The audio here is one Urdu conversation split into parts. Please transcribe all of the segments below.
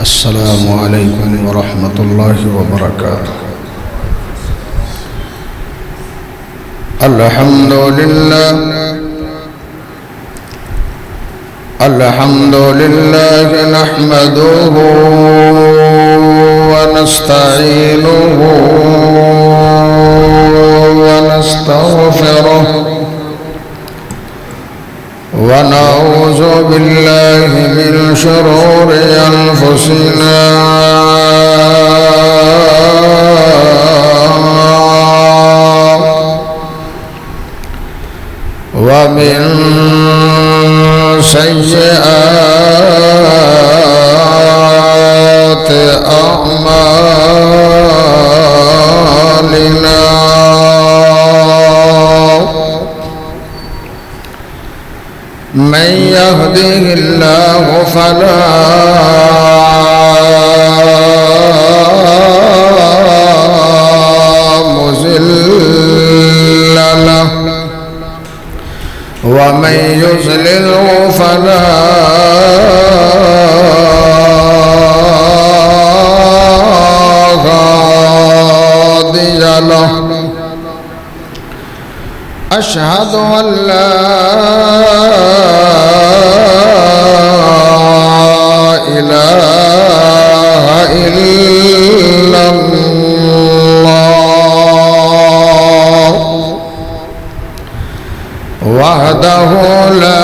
السلام عليكم ورحمة الله وبركاته. الحمد لله نحمده ونستعينه ونستغفره ونعوذ بالله من شرور أنفسنا ومن سيئات أعمالنا من يهده الله فلا مضل له ومن يضلله فلا هادي له. أشهد أن لا إله إلا الله وحده لا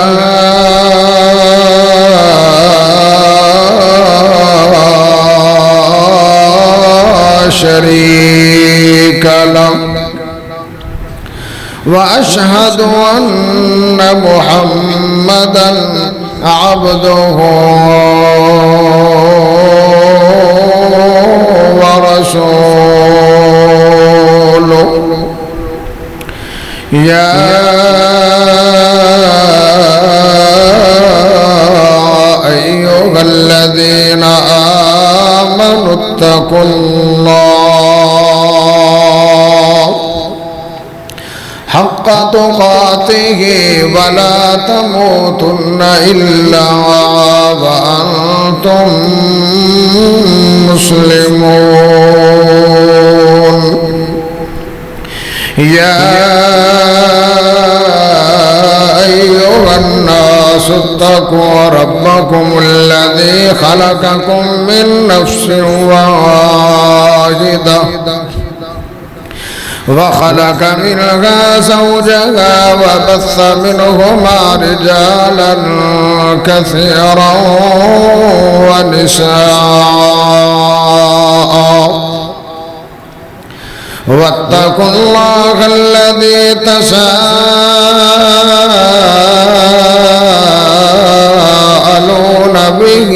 شريك له وأشهد أن محمدًا عبده ورسوله. يا أيها الذين آمنوا اتقوا الله حق تقاته ولا تموتن إلا وأنتم مسلمون. يا أيها الناس اتقوا ربكم الذي خلقكم من نفس واحدة وخلق منها زوجها وبث منهما رجالا كثيرا ونساء واتقوا الله الذي تساءلون به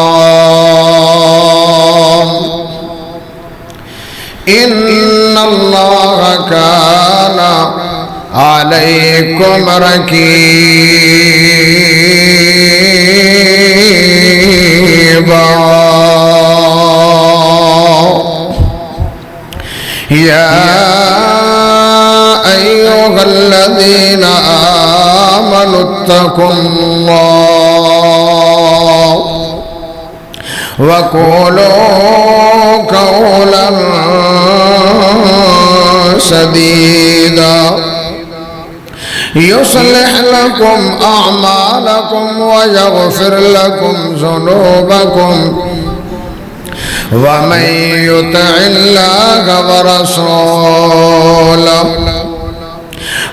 والأرحام إن الله كان عليكم رقيبا. يا أيها الذين آمنوا اتقوا الله وقولوا قولا سديدا يصلح لكم أعمالكم ويغفر لكم ذنوبكم ومن يطع الله ورسوله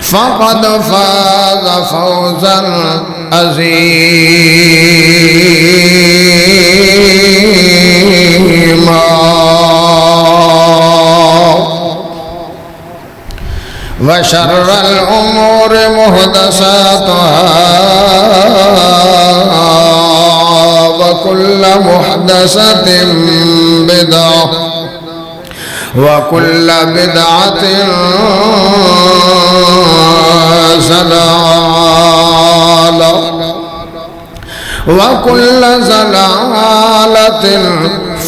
فقد فاز فوزا عظيما. وشر الأمور محدثاتها وكل محدثة بدعة وكل بدعة ضلالة وكل ضلالة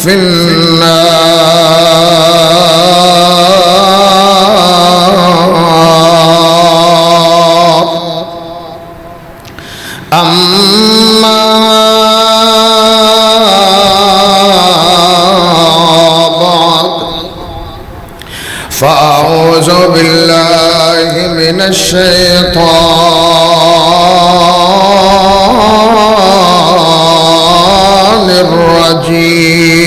في النار. أما الشيطان الرجيم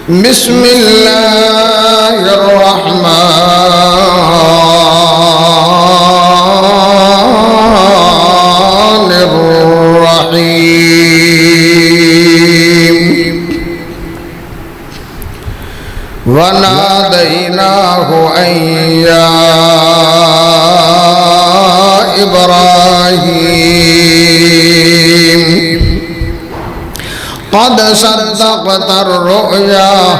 بسم الله الرحمن الرحيم وناديناه أن يا إبراهيم قد صدقت الرؤيا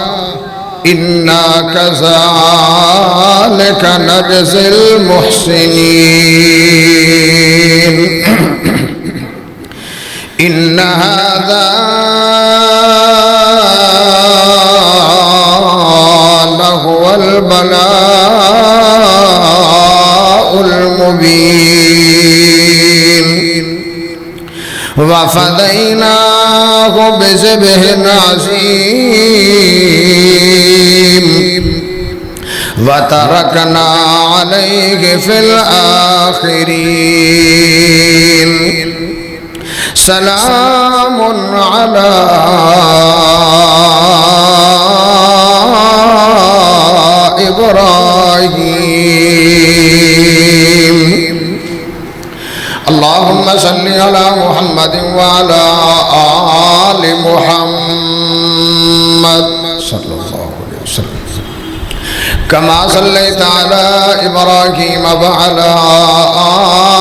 إنا كذلك نجزي المحسنين إن هذا لهو البلاء المبين وفديناه بذبح عظيم وتركنا عليه في الآخرين سلام على إبراهيم اللهم صل على محمد وعلى آل محمد صلى الله عليه وسلم كما صليت على إبراهيم وعلى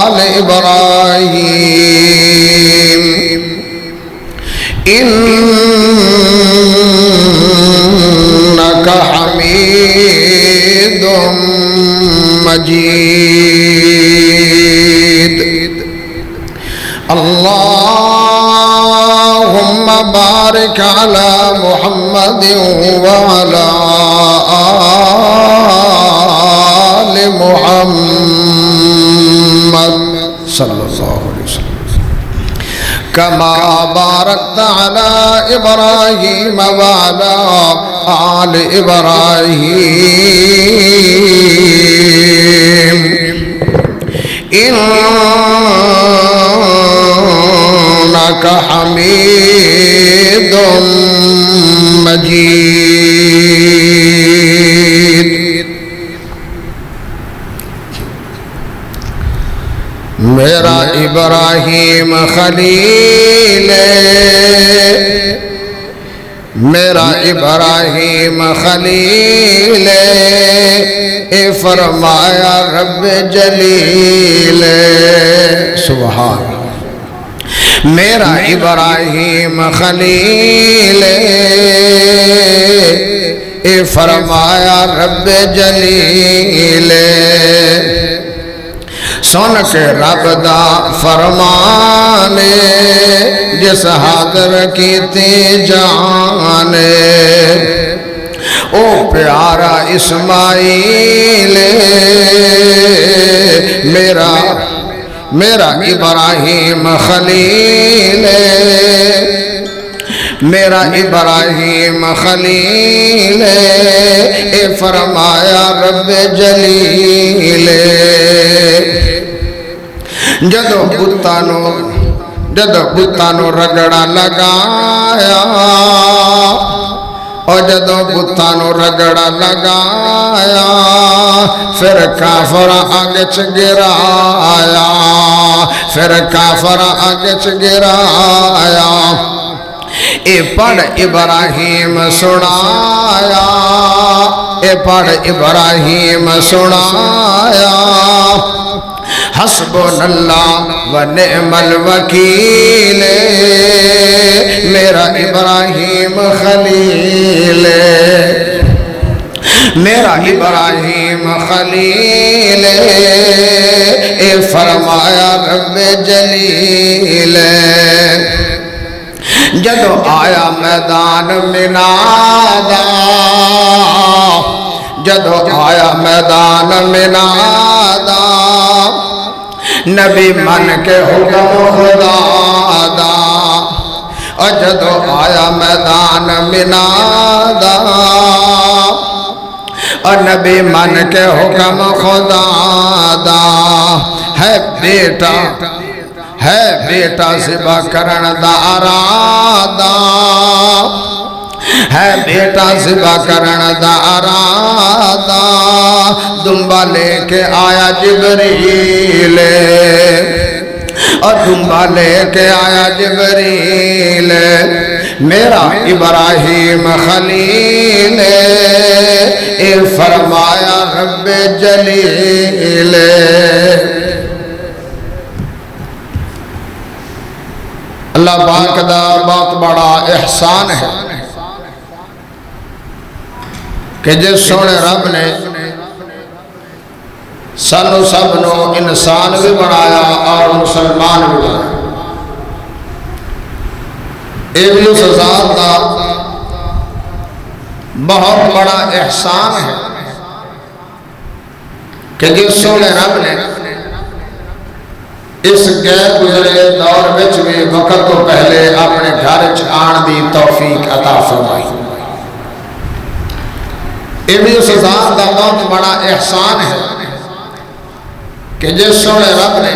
آل إبراهيم إنك حميد مجيد اللهم بارك على محمد وعلى آل محمد صلى الله عليه وسلم كما باركت على إبراهيم وعلى آل إبراهيم إنك حميد مجيد میرا ابراہیم خلیل میرا ابراہیم خلیل اے فرمایا رب جلیل سبحان میرا ابراہیم خلیل اے فرمایا رب جلیل سن کے رب دا فرمانے جس حاضر کیتی جانے او پیارا اسماعیل میرا ابراہیم خلیل میرا ابراہیم خلیل اے فرمایا رب جلیل جدو بتانو رگڑا لگایا اور جدو بتانو رگڑا لگایا پھر کافر آگے گرایا پھر کافر آگے گرایا اے پڑھ ابراہیم سنایا اے پڑھ ابراہیم سنایا حسبنا اللہ و نعم الوکیل میرا ابراہیم خلیل میرا ابراہیم خلیل اے فرمایا رب جلیل جدو آیا میدان منادا جدو آیا میدان منادا نبی من کے حکم خدا دا اور جدو آیا میدان منادا اور نبی من کے حکم خدا دا ہے بیٹا ذبح کرن دا ارادہ ہے بیٹا ذبح کرن دا ارادہ دمبا لے کے آیا جبریل اور دمبا لے کے آیا جبریل میرا ابراہیم خلیل اے فرمایا رب جلیل اللہ پاک دا بہت بڑا احسان ہے کہ جس سونے رب نے سانو سب نو انسان بھی بنایا اور مسلمان بھی بنایا یہ بھی اس ذات کا بہت بڑا احسان ہے کہ جس سونے رب نے اس غیر گزرے دور وچ بھی وقت تو پہلے اپنے گھر آن دی توفیق عطا فرمائی یہ بھی اس ذات کا بہت بڑا احسان ہے کہ جس سونے رب نے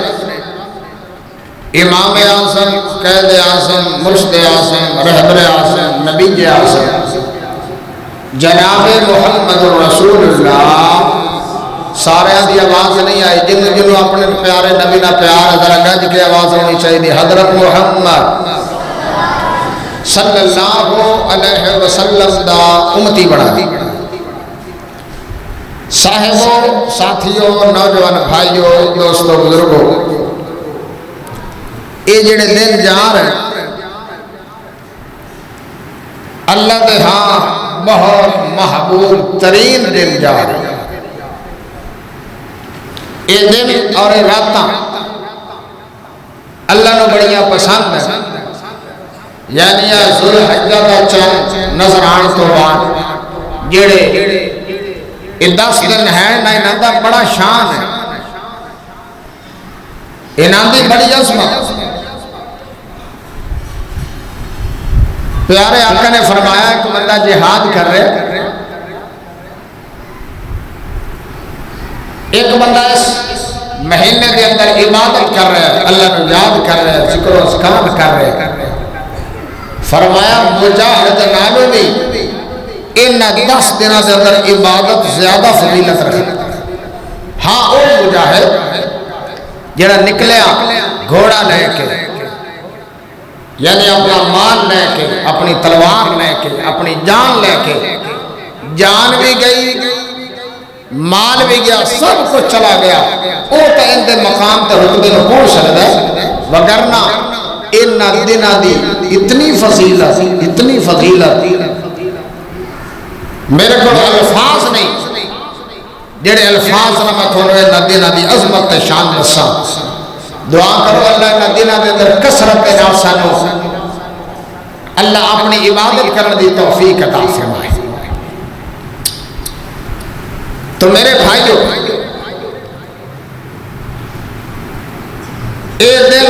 امام اعظم قائد اعظم مرشد اعظم رہبر اعظم نبی اعظم جناب محمد رسول اللہ سارے دی آواز نہیں آئی جنہوں اپنے پیارے نبی نہ پیار ذرا گج کے آواز ہونی چاہیے حضرت محمد صلی اللہ علیہ وسلم دا امتی بنا دی صاحبوں ساتھیوں نوجوان بھائیوں دوستوں بزرگوں یہ جڑے دن جا رہے اللہ دے ہاں بہت محبوب ترین دن جا رہے یہ دن اور راتاں اللہ نو بڑیاں پسند ہے یعنی ذوالحجہ دا چند نظر آن تو بعد جڑے یہ 10 دن ہے نہ انہاں دا بڑا شان ہے انہاں دی بڑی عظمت پیارے آقا نے فرمایا کہ بندہ جہاد کر رہے ایک بندہ اس مہینے کے اندر عبادت کر رہے اللہ کو یاد کر رہے ذکر و اذکار کر رہے فرمایا مجاہد نالو بھی ان 10 دنوں کے اندر عبادت زیادہ فضیلت رکھے ہاں وہ مجاہد جڑا نکلیا گھوڑا لے کے یعنی اپنا مال لے کے اپنی تلوار لے کے اپنی جان لے کے جان بھی گئی مال بھی گیا سب کچھ چلا گیا وہ تو ان دے مقام تے رتبے نو پہنچ سکتا ہے وگرنہ ان دنوں دی اتنی فضیلت میرے کو الفاظ نہیں جڑے الفاظ نہ میں تھوڑے ان دنوں دی عظمت تے شان دساں دعا کرو اللہ ان دنوں دے اندر کثرت نال سانو اللہ اپنی عبادت کرنے دی توفیق عطا فرمائے تو میرے بھائیوں اے دن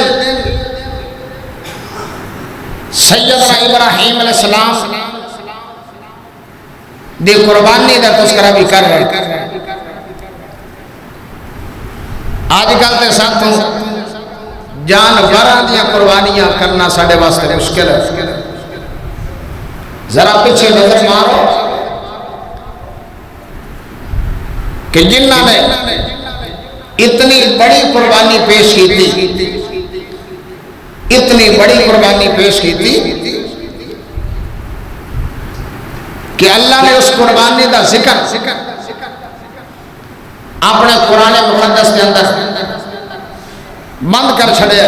سیدنا ابراہیم علیہ السلام دی قربانی دا تذکرہ بھی کر رہے آج کل تے ساتھوں جانوراں دیا قربانیاں کرنا ساڑھے واسطے مشکل ہے ذرا پیچھے نظر مارو کہ جنہ نے اتنی بڑی قربانی پیش کی تھی اتنی بڑی قربانی پیش کی تھی کہ اللہ نے اس قربانی دا ذکر اپنے قرآن مقدس کے اندر بند کر چھڑے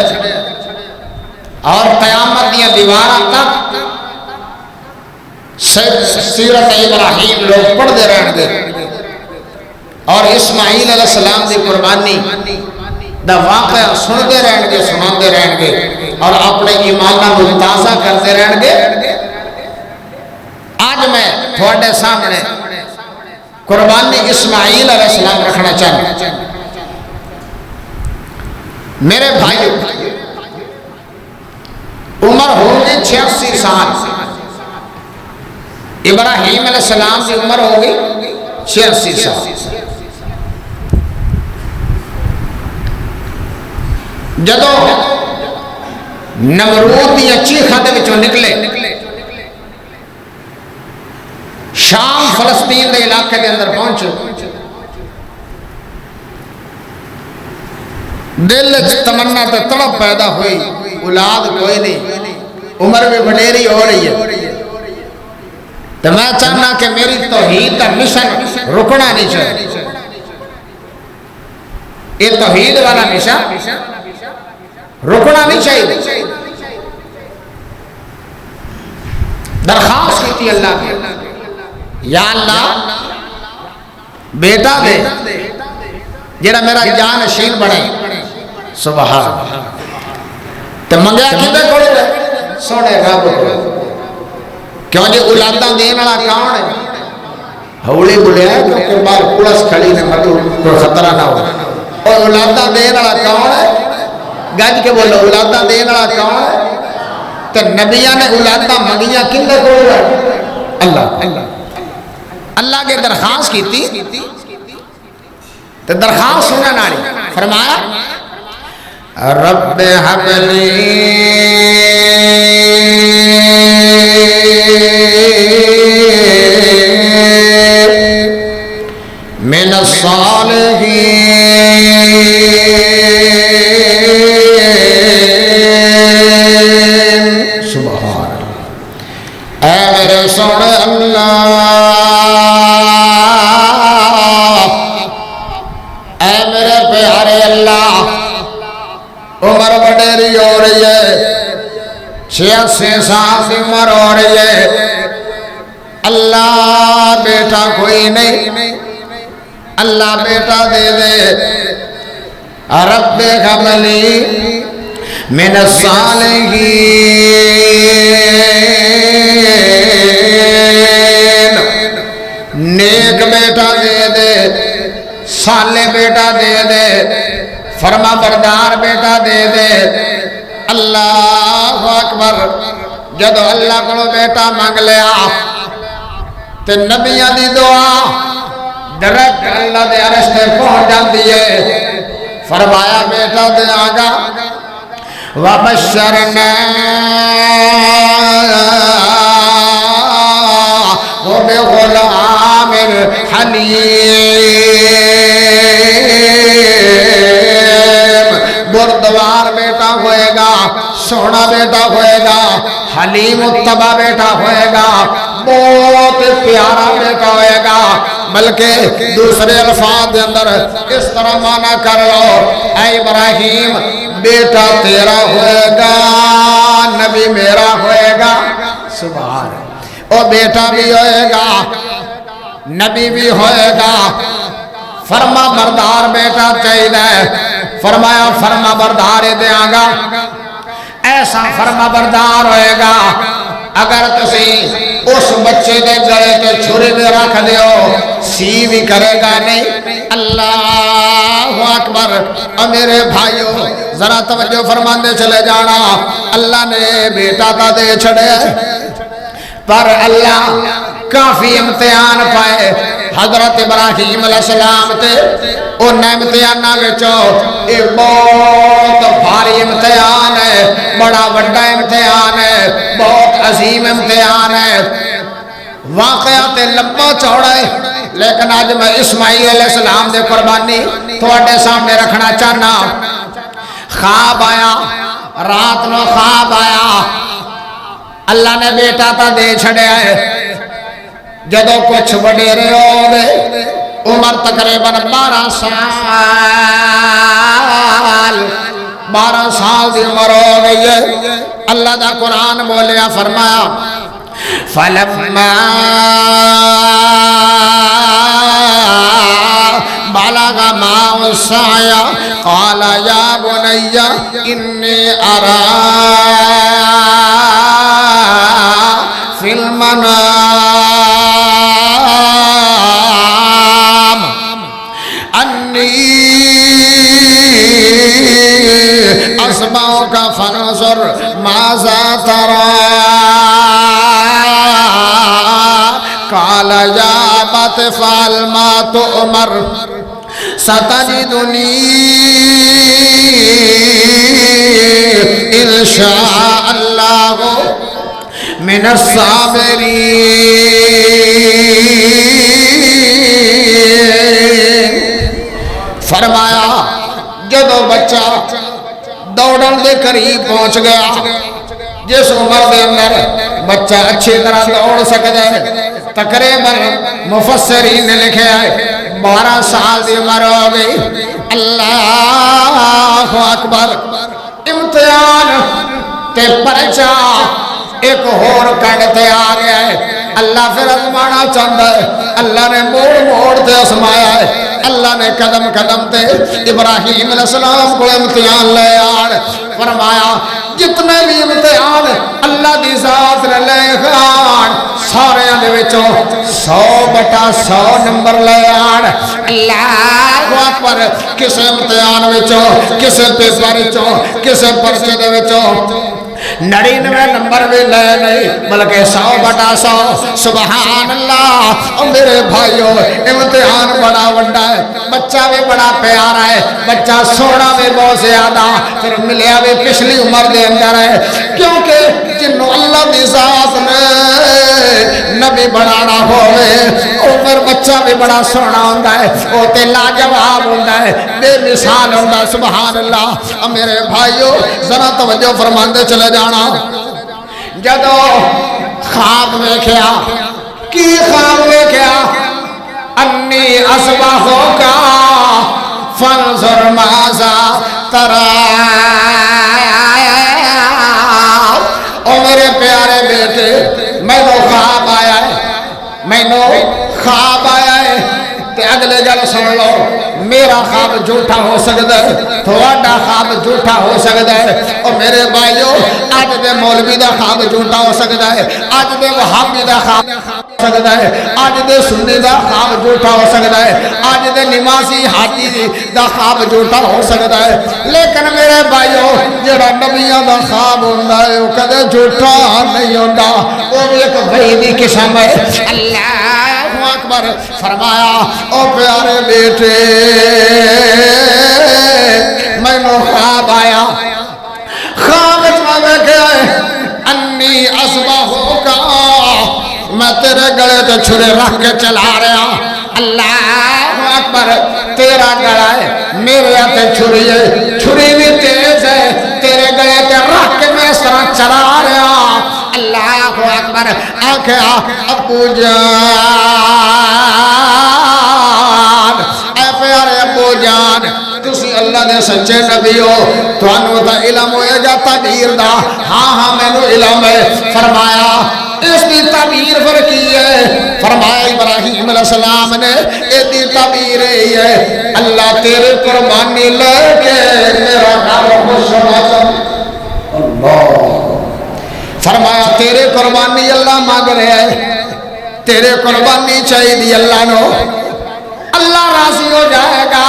اور قیامت دیا دیواراں تک سیرت ابراہیم لوگ پڑھ دے رہن گے اور اسماعیل علیہ السلام دی قربانی دا واقعہ سن دے رہن گے سنان دے رہن گے اور اپنے ایمانہ کو تازہ کرتے رہن گے آج میں تھوڑے سامنے قربانی اسماعیل علیہ السلام رکھنا چاہتا ہوں میرے بھائی عمر ہوگی 86 سال ابراہیم علیہ السلام کی عمر ہوگی 86 سال جدو نمرود دی چیخاں دے وچوں نکلے شام فلسطین دے علاقے دے اندر پہنچے دل تمنا تے تڑپ پیدا ہوئی اولاد کوئی نہیں عمر بھی وڈیری ہو رہی ہے تو میں چاہنا کہ میری توحید کا مشن رکنا نہیں چاہیے یہ توحید والا مشن رکنا نہیں چاہیے درخواست کی تھی اللہ کی یا اللہ بیٹا دے جیڑا میرا جانشین بنے سبحان تو منگیا کدے کھڑے رہے سونے رب کو کیوں جی اولاداں دین والا کون ہے ہولی بولیا ہے کیونکہ باہر پولیس کھڑی نے مطلب کوئی خطرہ نہ ہو اور اولاداں دین والا کون ہے گج کے بولو اولاداں دین والا کون ہے تو نبیاں نے اولاداں منگیاں کنے کھڑے رہے اللہ اللہ کے درخواست کی تھی تو درخواست سننا ناری فرمایا رب حبلی من الصالحین سبحان اللہ اے میرے سونے اللہ اے میرے پیارے اللہ عمر وڈیری ہو رہی ہے 86 سال کی عمر ہو رہی ہے اللہ بیٹا کوئی نہیں اللہ بیٹا دے دے رب حبلی من الصالحین نیک بیٹا دے دے صالح بیٹا دے دے فرما بردار بیٹا دے دے اللہ اکبر جدو اللہ کو بیٹا مانگ لیا تے نبیاں دی دعا ڈائریکٹ اللہ دے عرش تے پہنچ جاندی ہے فرمایا بیٹا دے آگا وبشرنا وبغلام حلیم بردوار بیٹا ہوئے گا سونا بیٹا ہوئے گا حلیم الطبع بیٹا ہوئے گا بہت پیارا بیٹا ہوئے گا بلکہ دوسرے الفاظ دے اندر اس طرح معنی کر لو اے ابراہیم بیٹا تیرا ہوئے گا نبی میرا ہوئے گا سبحان او بیٹا بھی ہوئے گا نبی بھی ہوئے گا فرما بردار بیٹا چاہیے فرمایا فرما بردار دیاں گا ایسا فرما بردار ہوئے گا اگر تسی اس بچے دے گلے تے چھری بھی رکھ دیو سی بھی کرے گا نہیں اللہ اکبر اور میرے بھائیوں ذرا توجہ فرماندے چلے جانا اللہ نے بیٹا تا دے چھڑے پر اللہ کافی امتحان پائے حضرت ابراہیم علیہ السلام تے ان امتحانہ وچوں ایک بہت بھاری امتحان ہے بڑا بڑا امتحان ہے بہت عظیم امتحان ہے واقعات لمبا چوڑا ہے لیکن آج میں اسماعیل علیہ السلام دے قربانی تھوڑے سامنے رکھنا چاہنا خواب آیا رات نو خواب آیا اللہ نے بیٹا تا دے چھڑے آئے جدو کچھ وڈیرے ہو گئے عمر تقریباً 12 سال دی عمر ہو گئی ہے اللہ دا قرآن بولیا فرمایا فَلَمَّا بَلَغَ مَعَهُ السَّعْيَ قَالَ يَا بُنَيَّ إِنِّي أَرَىٰ فِي الْمَنَامِ أصبعك فانظر ماذا ترى قال يا أبت فعل ما تؤمر ستجدنی ان شاء اللہ من الصابرین۔ فرمایا جدو بچہ دوڑن دے قریب پہنچ گیا، جس عمر دے اندر بچہ اچھی طرح دوڑ سکتا ہے، تقریباً مفسرین نے لکھے ہے 12 سال دی عمر ہو گئی۔ اللہ اکبر، امتحان تے پرچہ ایک اور کڑتے آ گیا ہے۔ اللہ پھر ازمانا چاہتا ہے، اللہ نے موڑ موڑ تے ازمایا ہے، اللہ نے قدم قدم تے ابراہیم علیہ السلام کو امتحان لے آن۔ فرمایا جتنے بھی امتحان اللہ دی ذات نے لے آن، سارے دے وچوں 100/100 نمبر لے آن۔ اللہ اکبر، کسے امتحان وچوں، کسے پیپر وچوں، کسے پرچے دے وچوں 99 نمبر بھی لے نہیں، بلکہ 100/100۔ سبحان اللہ۔ اور میرے بھائیوں، امتحان بڑا وڈا ہے، بچہ بھی بڑا پیارا ہے، بچہ سونا بھی بہت زیادہ، پھر ملیا بھی پچھلی عمر دے اندر ہے، کیونکہ جنہوں اللہ دی ذات نے نبی بنانا ہوئے، اوپر بچہ بھی بڑا سونا ہوتا ہے، وہ تے لاجواب ہوتا ہے، بے مثال ہوتا ہے۔ سبحان اللہ۔ اور میرے بھائیوں ذرا توجہ فرماندے چلے جانا، جدو خواب ویکھیا، کی خواب ویکھیا؟ انی اصبحک فانظر ماذا تری۔ او میرے پیارے بیٹے، میں نو خواب آیا ہے، میں نو خواب آیا ہے، تے اگلے گل سن لو، میرا خواب جھوٹا ہو سکتا ہے، تھوڑا خواب جھوٹا ہو سکتا ہے۔ اور میرے بھائیوں، آج دے مولوی دا خواب جھوٹا ہو سکتا ہے، آج دے وہابی دا خواب ہو سکتا ہے، آج دے سنی دا خواب جھوٹا ہو سکتا ہے، آج دے نمازی حاجی دا خواب جھوٹا ہو سکتا ہے، لیکن میرے بھائیوں جڑا نبیوں دا خواب ہوندا ہے وہ کدے جھوٹا نہیں ہوندا، وہ بھی ایک وحی دی قسم ہے۔ اللہ اکبر۔ فرمایا او پیارے بیٹے، میں نو خواب آیا، خواب میں کیا ہے؟ انی اصبحک، میں تیرے گلے تے چھرے رکھ کے چلا رہا۔ اللہ اکبر، تیرا گلا ہے، میرے ہاتھ چھری ہے، چھری بھی تیز ہے، تیرے گلے تے رکھ کے میں اس طرح چلا رہا۔ اللہ اکبر۔ آنکھیں ابو جان، اے پیارے ابو جان، تسی اللہ دے سچے نبی ہو، تانوں دا علم ہوئے گا تعبیر دا؟ ہاں ہاں مینوں علم ہے۔ فرمایا اس کی تعبیر پر کی ہے؟ فرمایا ابراہیم علیہ السلام نے اس کی تعبیر ہے، اللہ تیرے قربانی لے کے میرا گھر خوش ہونا چاہتا۔ اللہ فرمایا تیرے قربانی اللہ مانگ رہے ہیں، تیرے قربانی چاہیے اللہ نو، اللہ راضی ہو جائے گا،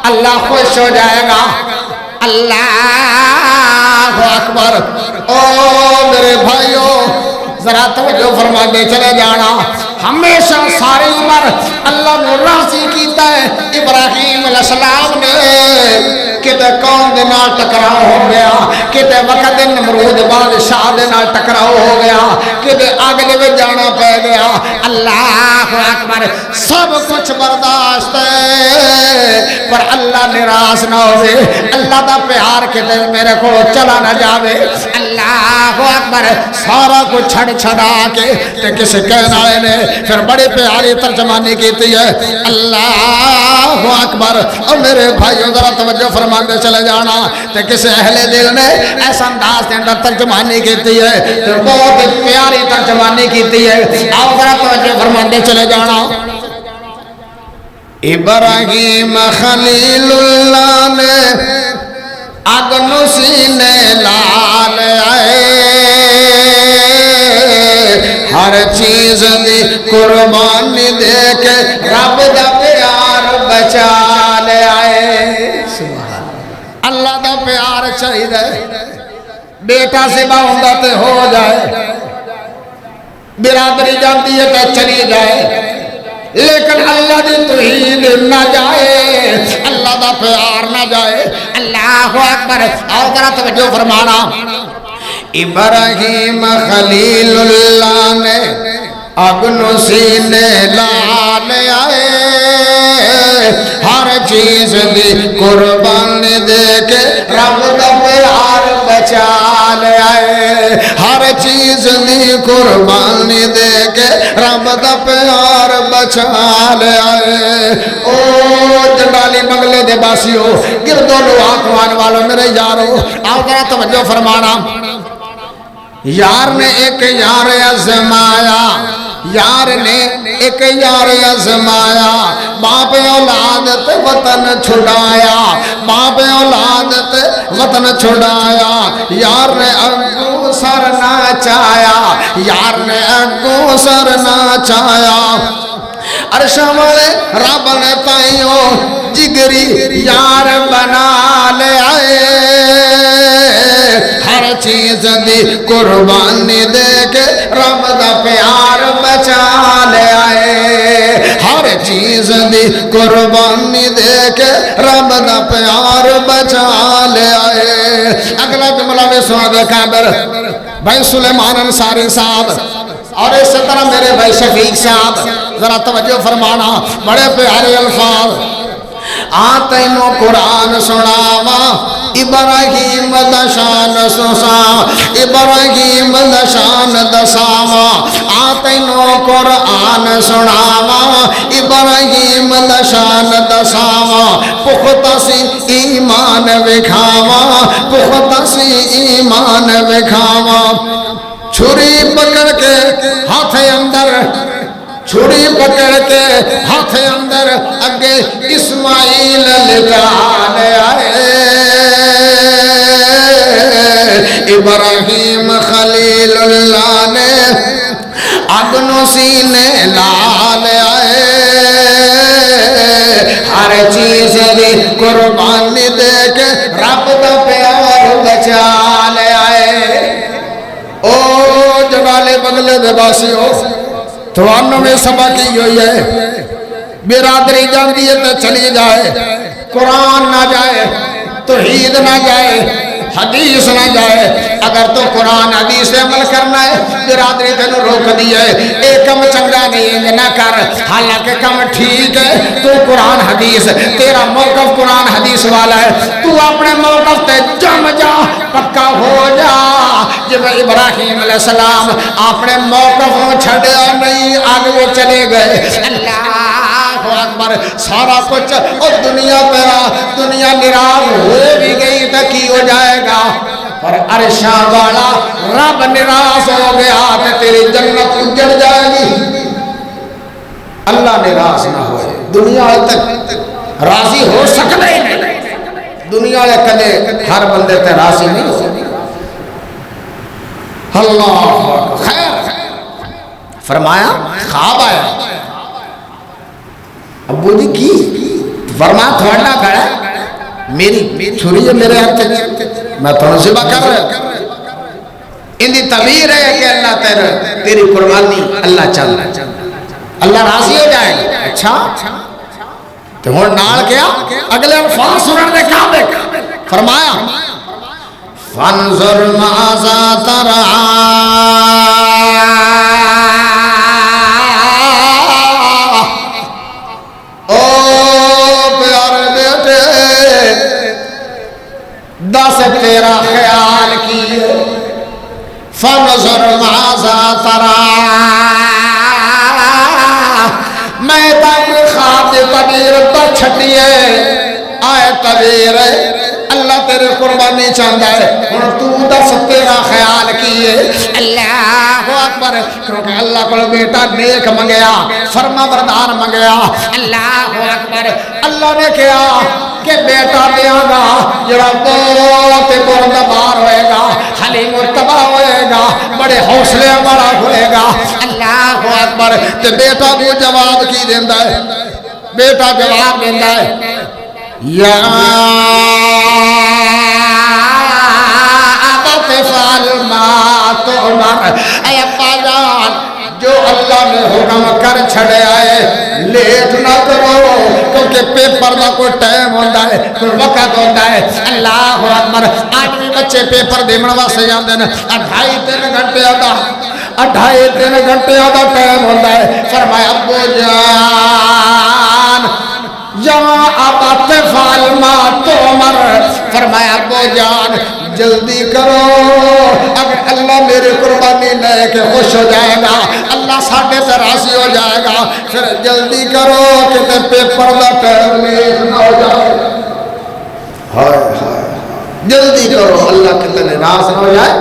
اللہ خوش ہو جائے گا۔ اللہ اکبر۔ او میرے بھائیوں ذرا توجہ فرما دے چلے جانا، ہمیشہ ساری عمر اللہ نے راضی کیتا ہے۔ ابراہیم علیہ السلام نے کتے قوم دے نال ٹکراؤ ہو گیا، کتے وقت نمرود بادشاہ دے نال ٹکراؤ ہو گیا، کتے اگلے میں جانا پہ گیا۔ اللہ اکبر۔ سب کچھ برداشت ہے، پر اللہ ناراض نہ ہوئے، اللہ دا پیار کتے میرے کو چلا نہ جاوے۔ اللہ اکبر۔ سارا کچھ چھڑ چھڑا کے تے کسی کہنا ہے نے پھر بڑی پیاری ترجمانی کیتی ہے۔ اللہ اکبر۔ اور میرے بھائیوں ذرا توجہ فرماندے چلے جانا، تے کسی اہل دل نے ایسا انداز کے اندر ترجمانی کیتی ہے، بہت پیاری ترجمانی کیتی ہے۔ آؤ ذرا توجہ فرماندے چلے جانا۔ ابراہیم خلیل اللہ نے اگن سینے لال آئے، ہر چیز دی قربانی دے کے رب دا پیار بچا لے آئے۔ اللہ دا پیار چاہیے، بیٹا سبا ہوندہ تے ہو جائے، برادری جانتی ہے تے چلی جائے، لیکن اللہ دی توحید نہ جائے، اللہ دا پیار نہ جائے۔ اللہ اکبر۔ اور ذرا توجہ فرمانا، ابراہیم خلیل اللہ نے اگنو سینے لال آئے، ہر چیز دی قربانی دے کے رب دا پیار بچا لے آئے، ہر چیز دی قربانی دے کے رب دا پیار بچا لے آئے۔ او جنڈالی بنگلے دے باسیو، گردو لوا کھوان والوں میرے یارو، آؤ ذرا توجہ فرمانا، یار نے ایک یار آزمایا، یار نے ایک یار آزمایا، باپ اولاد تے وطن چھڑایا، باپ اولاد تے وطن چھڑایا، یار نے اگو سر نہ چایا، یار نے اگو سر نہ چایا، عرشاں والے رب نے تائیوں جگری یار بنا لے آئے، ہر چیز دی قربانی دے کے رب دا پیار بچا لے آئے، ہر چیز دی قربانی دے کے رب دا پیار بچا لے آئے۔ اگلا جملہ میں سنا دے کابر بھائی سلیمان انصاری صاحب، اور اس طرح میرے بھائی شفیق صاحب، ذرا توجہ فرمانا، بڑے پیارے الفاظ، آتینو قرآن سناوا ابراہیم دشان سسا، ابراہیم دشان دساوا، آتینو قرآن سناوا ابراہیم دشان دساوا، پختہ سی ایمان وکھاوا، پختہ سی ایمان وکھاوا، چھری پکڑ کے ہاتھ اندر، چھری پکڑ کے ہاتھ اندر اگے اسماعیل لٹا لے آئے، ابراہیم خلیل اللہ نے اگنو سینے لال آئے، ہر چیز دی قربانی دے کے رب دا پیار بچا لے آئے۔ او جنالے بنگلے دے باسیو، توانوں میں سبق کی ہوئی ہے، برادری جاندی ہے تو چلی جائے، قرآن نہ جائے، توحید نہ جائے، حدیث نہ جائے۔ اگر تو قرآن حدیث سے عمل کرنا ہے، برادری تینو روک دیئے، ایک کم چنگا نہیں نہ کر، حالانکہ کم ٹھیک ہے، تو قرآن حدیث، تیرا موقف قرآن حدیث والا ہے، تو اپنے موقف تے جم جا، پکا ہو جا۔ جب ابراہیم علیہ السلام اپنے موقفوں چھڑیا نہیں، آگے وہ چلے گئے، اللہ اکبر، سارا کچھ اور دنیا پیرا، دنیا نراز ہو بھی گئی تو کی ہو جائے گا، اور عرشاں والا رب نراز ہو گیا کہ تیری جنت اجڑ جائے گی۔ اللہ نراز نہ ہوئے، دنیا تک راضی ہو سکتا ہی نہیں، دنیا لے کدے ہر بندے تے راضی نہیں ہو۔ اللہ خیر، فرمایا خواب آیا، ابو جی کی فرمایا تھوڑا کھڑا میری چھری ہے میرے ہاتھ میں تھوڑا ذبح کر رہا، ان دی تعبیر ہے کہ اللہ تیری قربانی اللہ چاہتا، اللہ راضی ہو جائے گا۔ اچھا تو ہون نال کیا اگلے الفاظ سنن دے کعبے، فرمایا فانظر ماذا ترى، او پیارے بیٹے دس تیرا خیال کیے، فانظر ماذا ترى، میں تاکہ خواب دے تعبیر پر چھٹیے آئے تعبیر اللہ تیرے قربانی چاہتا ہے، اور تو دس تیرا خیال کیے۔ اللہ اکبر، کیونکہ اللہ کو بیٹا نیک منگیا، فرما بردار منگیا۔ اللہ اکبر، اللہ نے کہا کہ بیٹا دیا گا جڑا بہت بردبار ہوئے گا، حلیم مرتبہ ہوئے گا، بڑے حوصلے بڑا ہوئے گا۔ اللہ اکبر، تو بیٹا بھی جواب کی دیندہ ہے، بیٹا جواب دیندہ ہے، یا ابت فعل ما تؤمر، اے ابا جان جو اللہ نے حکم کر چھڑے آئے لیٹ نہ کرو کیونکہ پیپر دا کوئی ٹائم ہوتا ہے کوئی وقت ہوتا ہے اللہ اکبر آج بھی بچے پیپر دیمن واسطے جاندے نے 2.5-3 گھنٹے آدھا 2.5-3 گھنٹے آدھا ٹائم ہوتا ہے فرمایا ابو جان یا ابا فعل ما تؤمر فرمایا ابو جان جلدی کرو اگر اللہ میری قربانی لے کے خوش ہو جائے گا اللہ ساڑھے سے راضی ہو جائے گا پھر جلدی کرو کہ پیپر دا ٹائم لیٹ نہ ہو جائے ہائے جلدی کرو اللہ کتنے راز نہ ہو جائے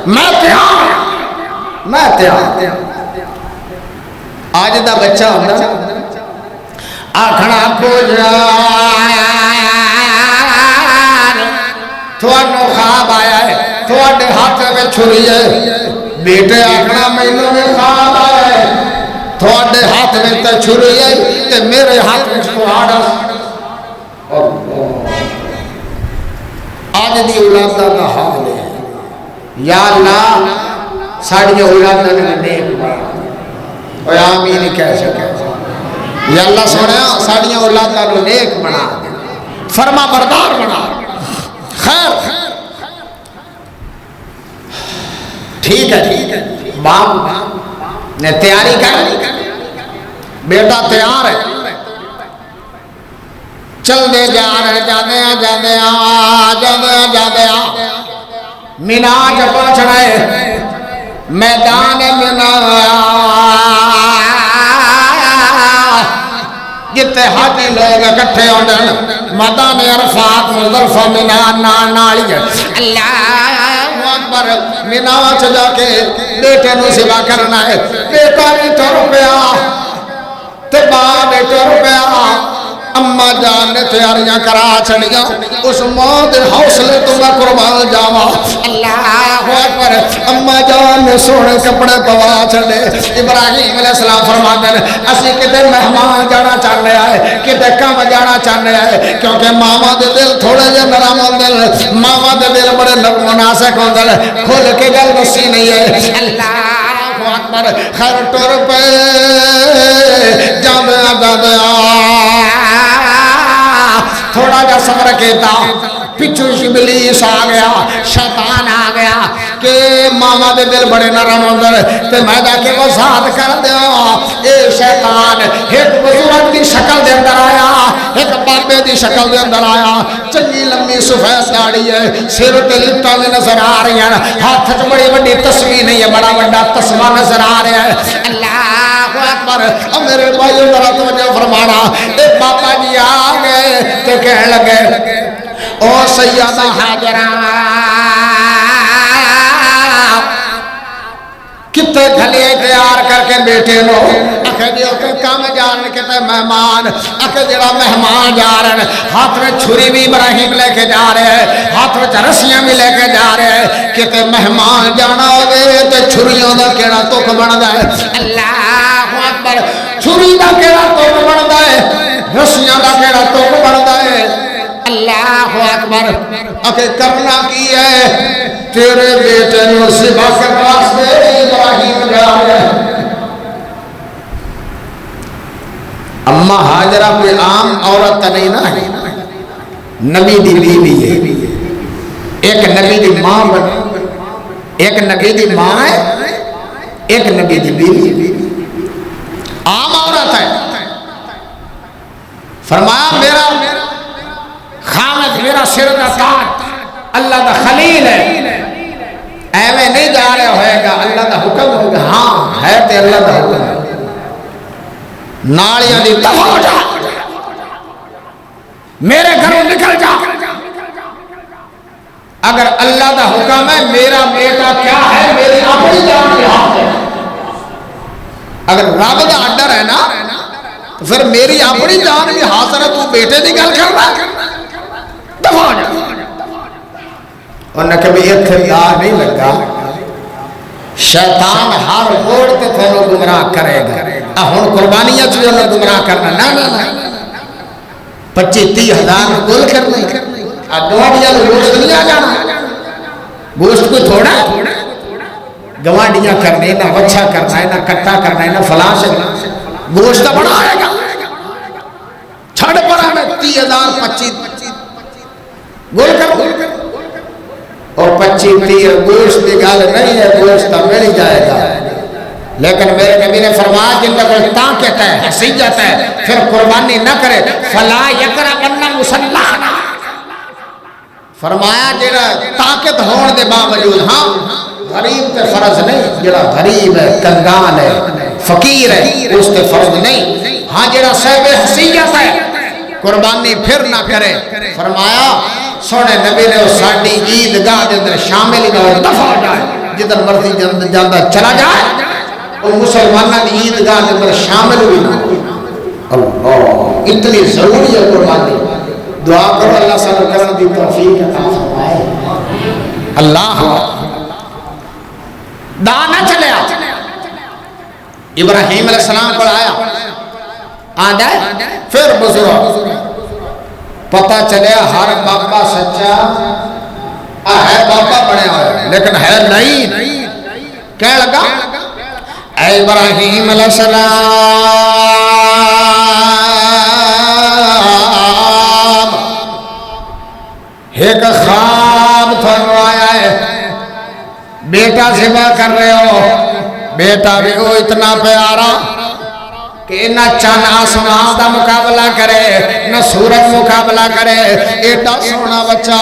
میں تیار آج دا بچہ ہوتا آکھنا ابو جان تھوڑا خواب آیا ہے تھوڑے ہاتھ میں چھری ہے بیٹے آکھنا مینوں میں خواب آیا ہے تھوڑے ہاتھ میں تے چھری ہے تے میرے ہاتھ میں کہاڑا آج دی اولادہ کا حال ہے یا اللہ ساڑھی اولادہ نے نیک بنا اور آمین کہہ سکے یا اللہ سنیا ساڑھی اولادہ نے نیک بنا فرما بردار بنا خیر ٹھیک ہے باپ نے تیاری کر بیٹا تیار ہے چل دے جا رہے جاندے مینا جب چڑھائے میدان مینا جتے حاجی لوگ اکٹھے ہوندے میدان عرفات مزدلفہ مینا نالی اللہ اکبر مینا چ جا کے بیٹے نو سوا کرنا ہے بیٹا بھی ٹر پیا تے باپ بھی ٹر پیا اما جان نے تیاریاں کرا چھڑیاں اس موت حوصلے تو میں قربان جاواں اللہ اکبر اما جان نے سونے کپڑے پوا چھڑے ابراہیم علیہ السلام فرماتے ہیں اسی کتے مہمان جانا چاہنے آئے کتے کم جانا چاہنے آئے کیونکہ ماما دے دل تھوڑے جے نرم ہوندے ماما دے دل بڑے مناسک ہوندے کھل کے گل دسی نہیں ہے اللہ اکبر خیر ٹر پے جاندے تھوڑا جا صبر کیتا پچھو ابلیس آ گیا شیطان آ گیا کہ ماما دے دل بڑے نرم ہوندے تے میں جا کے وضاحت کر دیاں اے شیطان ایک بزرگ دی شکل دے اندر آیا ایک بابے دی شکل دے اندر آیا چنگی لمبی سفید داڑھی ہے سر تے لٹاں وی نظر آ رہی ہیں ہاتھ وچ بڑی بڑی تسبیح نہیں ہے بڑا بڑا تسبیح نظر آ رہا ہے اللہ اکبر اب میرے بھائیو ذرا توجہ فرمانا اے بابا جی آ گئے تے کہنے لگے او سیدہ حاجرہ کتے گھلے تیار کر کے بیٹے لو اکھے دیو کہ کام جان کتے مہمان اکھے جڑا مہمان جا رہے ہیں ہاتھ میں چھری بھی ابراہیم لے کے جا رہے ہیں ہاتھ میں رسیاں بھی لے کے جا رہے ہیں کتے مہمان جانا ہوگے تے چھریوں دا کیڑا تک بندا ہے اللہ اکبر چھری دا کیڑا تک بندا ہے رسیاں دا کیڑا تک بندا ہے اللہ اکبر اکھے کرنا کی ہے تیرے بیٹے نو ذبح کے پاس دے ابراہیم جا رہے ہیں اما حاجرہ کوئی عام عورت نہیں نا ہے نبی دی بیوی ہے ایک نبی دی ماں بنے ایک نبی دی ماں ہے ایک نبی دی بیوی عام عورت ہے فرمایا میرا خامد میرا سر دا تاج اللہ دا خلیل ہے ایویں نہیں جا رہے ہوئے گا اللہ دا حکم ہوگا ہاں ہے تے اللہ دا حکم ہے نالیاں دی دفع ہو جا میرے گھروں نکل جا اگر اللہ دا حکم ہے میرا بیٹا کیا ہے میری اپنی جان کی ہاتھ ہے اگر رب دا آرڈر ہے نا تو پھر میری اپنی جان بھی حاضر ہے تو بیٹے دی گل کر رہا دفع ہو جا اور نہ کبھی اقتدار نہیں لگا شیطان ہر موڑ تے تھانوں گمراہ کرے گا ہن قربانیاں چ انہاں گمراہ کرنا نہ 25-30 ہزار گول کرنا دوڑیاں گوشت نہیں آ جانا گوشت کوئی تھوڑا گوانڈیاں کرنے نہ وچھا کرنا ہے نہ کٹا کرنا ہے نہ فلاں سے گوشت بڑا آئے گا چھڑ پڑا میں 30,000 گول کرو اور 25-30 گوشت کی گل نہیں ہے گوشت مل جائے گا لیکن میرے نبی نے فرمایا جن کا کوئی طاقت ہے حیثیت ہے پھر قربانی نہ کرے فلا یقربن مصلانا فرمایا جڑا طاقت ہون دے باوجود ہاں غریب تے فرض نہیں جڑا غریب ہے کنگال ہے فقیر ہے اس تے فرض نہیں ہاں جڑا صاحب حیثیت ہے قربانی پھر نہ کرے فرمایا سونے نبی نے ساڈی عیدگاہ دے اندر شامل نہ ہو دفع ہو جائے جدھر مرضی جاندہ چلا جائے اور مسلمانوں کی عیدگاہ کے اندر شامل ہوئی نہ اللہ اتنی ضروری ہے قربانی دعا کرو اللہ صلی اللہ علیہ وسلم کی توفیق عطا فرمائے اللہ دا نہ چلے ابراہیم علیہ السلام پر آیا آ جائے پھر بزرگ پتہ چلے ہر بابا سچا ہے بابا بنے ہوئے لیکن ہے نہیں کہنے لگا اے ابراہیم علیہ السلام ایک خواب تھانو آیا ہے بیٹا ذبح کر رہے ہو بیٹا بھی وہ اتنا پیارا کہ نہ چاند آسمان دا مقابلہ کرے نہ سورج مقابلہ کرے ایڈا سونا بچہ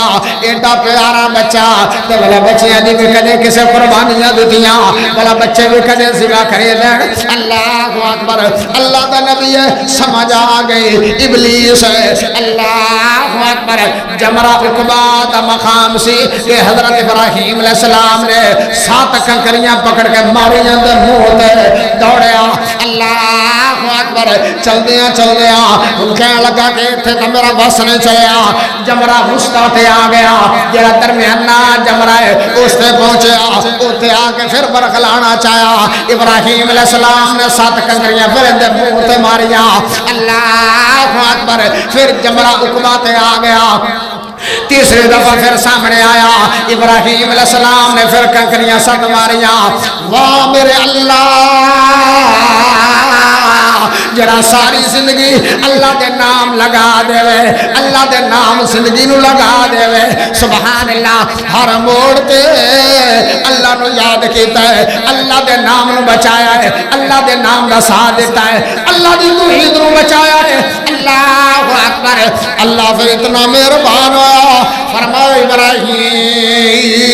ایڈا پیارا بچہ تو بلا بچیاں دی بھی کدے کسے قربانیاں دیتیاں بلا بچے بھی کدے ذبح کرے لیں اللہ اکبر اللہ دا نبی ہے سمجھ آ گئی ابلیس ہے اللہ اکبر جمرہ عقبہ دا مقام سی کہ حضرت ابراہیم علیہ السلام نے 7 کنکریاں پکڑ کے ماریاں دے منہ تے دوڑیا اللہ اکبر چل دیا ان کہنے لگا کہ اتھے تو میرا بس نہیں چلیا جمرہ وسطیٰ تے آ گیا جڑا درمیانہ جمرہ ہے اس تے پہنچیا اتھے آ کے پھر برخلانا چاہیا ابراہیم علیہ السلام نے 7 کنکریاں پھر اندے منہ تے ماریاں اللہ اکبر پھر جمرہ عقبہ تے آ گیا تیسری دفعہ پھر سامنے آیا ابراہیم علیہ السلام نے پھر کنکریاں 7 ماریاں واہ میرے اللہ جڑا ساری زندگی اللہ دے نام لگا دے وے اللہ دے نام زندگی نو لگا دے وے سبحان اللہ ہر موڑ تے اللہ نو یاد کیتا ہے اللہ دے نام نو بچایا ہے اللہ دے نام دا ساتھ دیتا ہے اللہ دی توحید نو بچایا ہے اللہ اکبر اللہ پھر اتنا مہربان ہوا فرمایا ابراہیم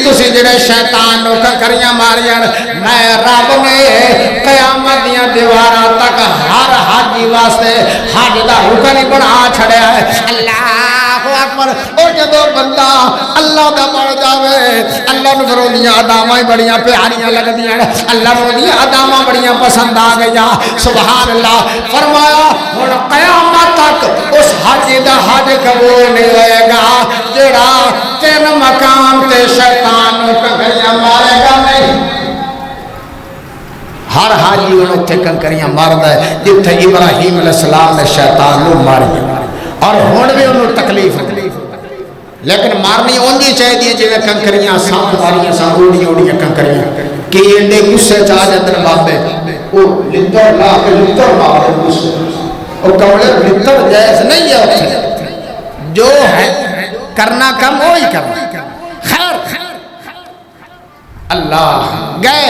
تسی جڑے شیطان نو کنکریاں ماریاں میں رب نے قیامت دیاں دیواراں تک ہر حاجی واسطے حج دا حکم بنا چھڑیا ہے اللہ اکبر او جدو بندہ اللہ دا بن جاوے اللہ نو فرودیاں اداماں بڑیاں پیاریاں لگدیاں اللہ نو دی اداماں بڑیاں پسند آ گئیاں سبحان اللہ فرمایا ہن قیامت تک اس حج دا حج قبول نہیں ہوئے گا جڑا 3 مقام تے شیطان نو کنکریاں مارے گا نہیں ہر حاجی انہوں تے کنکریاں ماردا ہے جتھے ابراہیم علیہ السلام نے شیطان نو ماریا اور ہن بھی انہوں تکلیف لیکن مارنی اونجی چاہیے جی کنکریاں سان ماریاں سان اوڑیاں کنکریاں کہ ایڈے غصے چاہ جاندے بابے وہ لتر لا کے لتر مارے غصے اور کملے لتر جائز نہیں ہے اتنے جو ہے کرنا کم وہی کرنا خیر اللہ گئے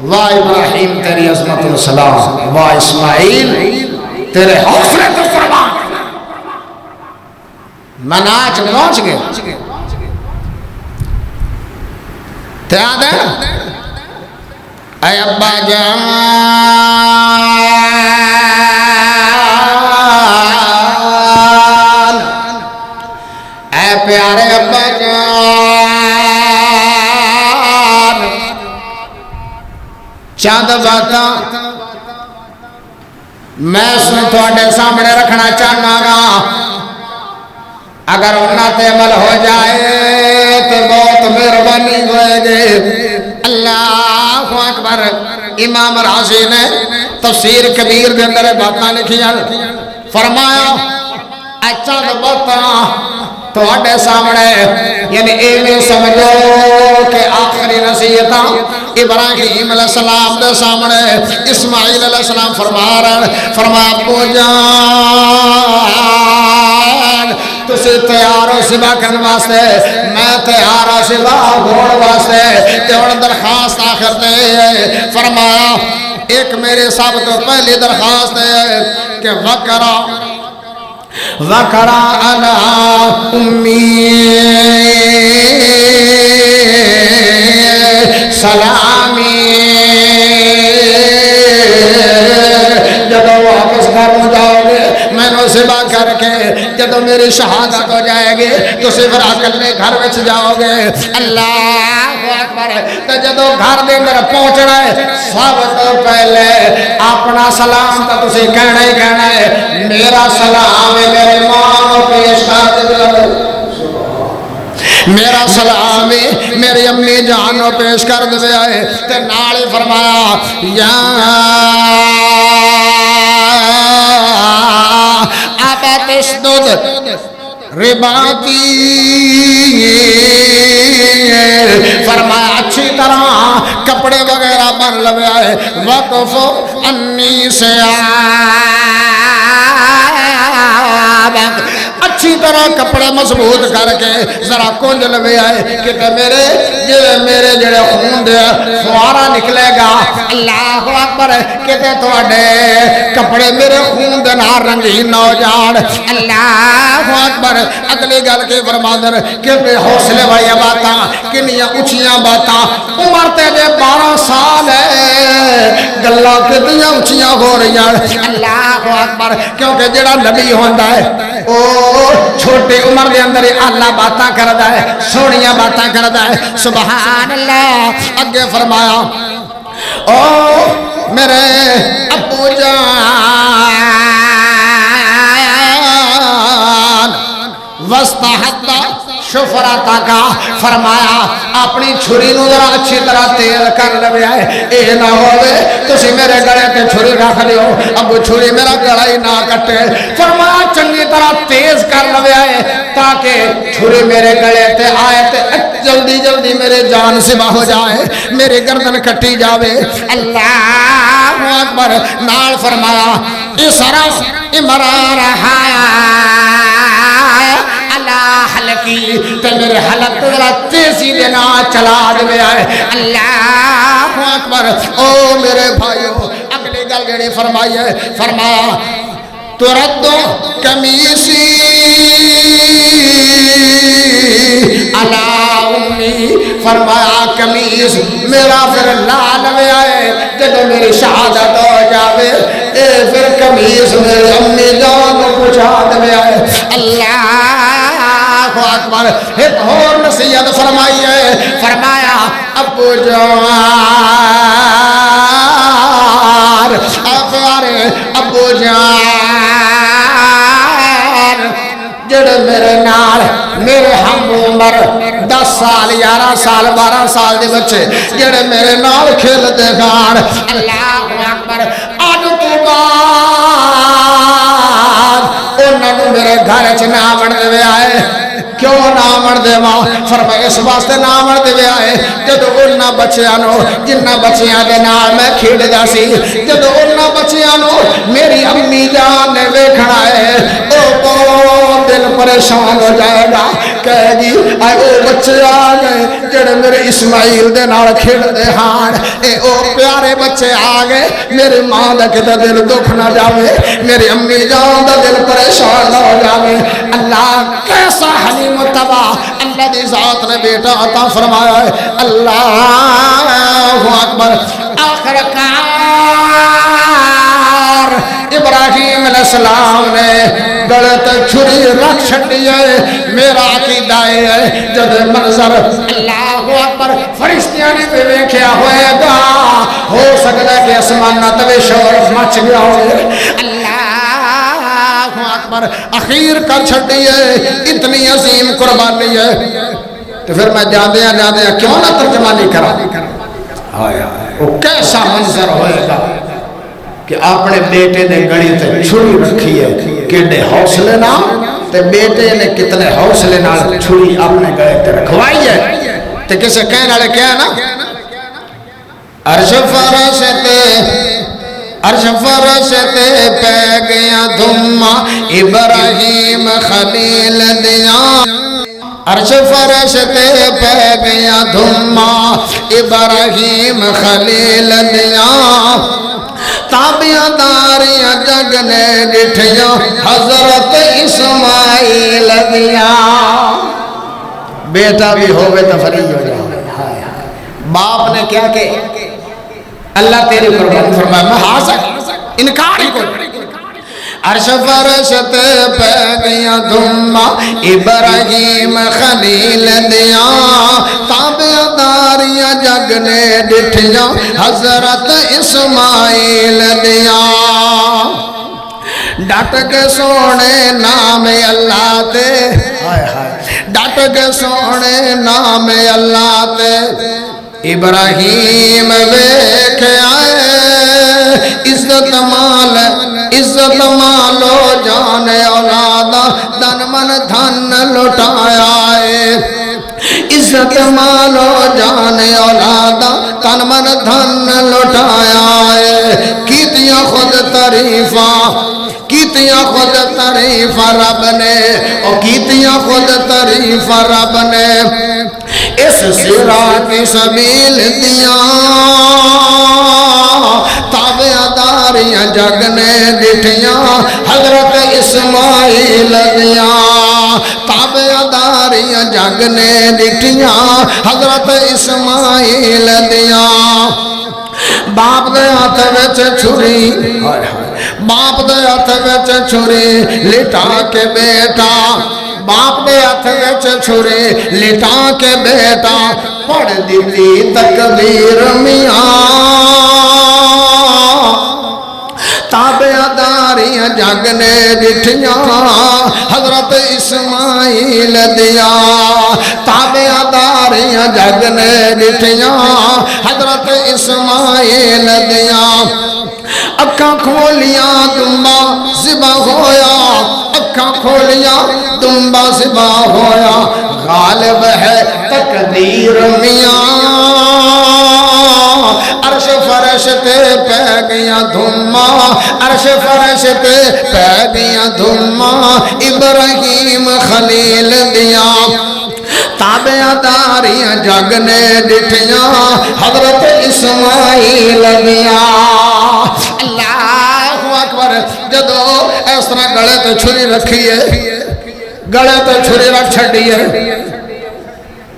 واہ ابراہیم تیری عظمت السلام واہ اسماعیل تیرے حوصلے تو قربان مناج پہنچ گئے یاد ہے اے ابا جان اے پیارے ابا جان چند باتاں میں اس میں تھوڑے سامنے رکھنا چاہنا گا اگر انہاں تے عمل ہو جائے تو بہت مہربانی ہوئے گے اللہ اکبر امام رازی نے تفسیر کبیر کے اندر باتاں لکھیاں فرمایا اچھا باتاں تھوڑے سامنے یعنی ایویں سمجھو کہ آخری وصیتاں ابراہیم علیہ السلام دے سامنے اسماعیل علیہ السلام فرما رہے ہیں، فرمایا ابو جان تسی تیار ہو سبا کرنے واسطے، میں تیار ہوں سبا گھوڑ واسطے، تے ہن درخواست آخر دے فرمایا ایک میرے سب تو پہلی درخواست ہے کہ وَقَرَا عَلَىٰ أُمِّي سلامی، جب واپس گھر ہو جاؤ گے میں نے سبا کر کے جب میری شہادت ہو جائے گی تو صفر اکلے گھر وچ جاؤ گے۔ اللہ اکبر۔ تو جب گھر دے اندر پہنچنا ہے سب تو پہلے اپنا سلام تو تسی کہنا ہی کہنا ہے، میرا سلام ہے میرے ماں کو پیش کر دے، میرا سلام میری امی جان کو پیش کر دے آئے، تے نال فرمایا یا ابا تشدد رباتی، فرمایا اچھی طرح کپڑے وغیرہ بن لوے آئے، وقف انی سے اچھی طرح کپڑے مضبوط کر کے ذرا کنج لوے آئے کہ میرے جڑے خون دے فوارا نکلے گا، اللہ اکبر، کہ تواڈے کپڑے میرے خون دے نال رنگین نہ ہو جان، اللہ اکبر۔ اگلی گل کے فرماندر کہ حوصلے والی باتاں کنیاں اونچیاں باتاں، عمر تے 12 سال ہے، گلاں کتنیاں اونچیاں ہو رہی ہیں، اللہ اکبر، کیونکہ جڑا نبی ہوندا ہے او چھوٹی عمر دے اندر اللہ باتاں کردا ہے، سونیاں باتاں کردا ہے، سبحان اللہ۔ اگے فرمایا او میرے ابو جان وستحد شفرتا کا، فرمایا اپنی چھری نو ذرا اچھی طرح تیز کر لوے آئے، اے نہ ہوئے تسی میرے گلے تے چھری رکھ دیو ابو چھری میرا گلا ہی نہ کٹے، فرمایا چنگی طرح تیز کر لوے آئے تاکہ چھری میرے گلے تے آئے تے جلدی جلدی میرے جان سبا ہو جائے، میرے گردن کٹی جاوے، اللہ اکبر۔ نال فرمایا اسرف امرار حلقی، تے میرے حلق ذرا تیزی دینا چلا دے آئے، اللہ اکبر۔ او میرے بھائیو اگلی گل جڑی فرمائی ہے، فرمایا تردو کمیسی علی امی، فرمایا قمیص میرا پھر لال لوے آئے جب میری شہادت ہو جاوے، اے پھر قمیص میری امی جان کو پوچھا دے آئے، اللہ اکبر۔ ایک اور نصیحت فرمائی ہے، فرمایا ابو جان پیارے ابو جان جڑے میرے نال میرے ہم عمر 10 سال 11 سال 12 سال دے بچے جڑے میرے نال کھیل دے گان، اللہ اکبر، اج تو بعد انہاں نوں میرے گھر چ نہ آون دے آئے، کیوں نہ آمن دے ماں؟ فرمایا اس واسطے نہ آمن دے آئے جدو انہاں بچیاں نو جنہ بچیاں دے نال میں کھیڑدا سی، جدو انہاں بچیاں نو میری امی جان نے ویکھنا ہے او بہت دل پریشان ہو جائے گا، کہے گی اے او بچے آ گئے جڑے میرے اسماعیل دے نال کھیڑدے ہان، اے او پیارے بچے آ گئے، میری ماں دا کتے دل دکھ نہ جاوے، میری امی جان دا دل پریشان نہ ہو جاوے۔ اللہ کیسا حلیم متبع اللہ دی ذات نے بیٹا عطا فرمایا ہے، اللہ اکبر۔ آخر کار ابراہیم علیہ السلام نے گلے تے چھری رکھ چھڈی ہے، میرا عقیدہ ہے جب منظر اللہ اکبر فرشتیاں نے بھی ویکھیا ہوئے گا، ہو سکتا ہے کہ آسماناں تے شور مچ گیا ہوئے، اللہ اکبر۔ اخیر کر چھڈی ہے، اتنی عظیم قربانی ہے، تو پھر میں جاندیاں کیوں نہ ترجمانی کرا، وہ کیسا منظر ہوئے گا کہ اپنے بیٹے نے گڑی تے چھری رکھی ہے، کیڑے حوصلے نال، تے بیٹے نے کتنے حوصلے نال چھری اپنے گڑے تے رکھوائی ہے، تے کسے کہنے والے کہا نا عرش فرش تے پہ گیا دھما ابراہیم خلیل دیا عرش فرش تے پہ گیا دھما ابراہیم خلیل دیا تابیاں داریاں جگ نے ڈٹھیاں حضرت اسماعیل دیا بیٹا بھی ہوئے تو فری ہو جائے باپ نے کیا کہ اللہ تیری قربانی فرمایا میں حاضر انکار ہی کوئی عرش فرش تے پہ گیا دھما ابراہیم خلیل دیا تابع داریاں جگ نے ڈٹھیاں حضرت اسماعیل دیا ڈٹ کے سونے نام اللہ تے ڈٹ کے سونے نام اللہ تے ابراہیم ویکھ آئے عزت مالو جان اولادا دن من دھن لٹایا ہے عزت مالو جان اولادا تن من دھن لٹایا ہے کیتیاں خود تعریف رب نے او کیتیاں خود تعریف رب نے اس صراط سبیل دیا تابع داریاں جگ نے ڈٹھیاں حضرت اسماعیل دیا تابع داریاں جگ نے ڈٹھیاں حضرت اسماعیل دیا باپ دے ہاتھ وچ چھری باپ دے ہاتھ وچ چھری لٹا کے بیٹا باپ دے ہاتھ وچ چھری لٹا کے بیٹا پڑھ دیتی تکبیر میاں تابع داریاں جگ نے ڈٹھیاں حضرت اسماعیل دیا تابع داریاں جگ نے ڈٹھیاں حضرت اسماعیل دیا اکھاں کھولیاں دمبا ذبح ہویا اکھاں کھولیاں دمبا ذبح ہویا غالب ہے تقدیر میاں عرش فرش تے پہ گیا دھما عرش فرش تے پہ گیا دھما ابراہیم خلیل دیا تابع داریاں جگ نے ڈٹھیاں حضرت اسماعیل دیا اللہ اکبر جدو اس طرح گلے تے چھری رکھی ہے گلے تے چھری رکھ چھڑی ہے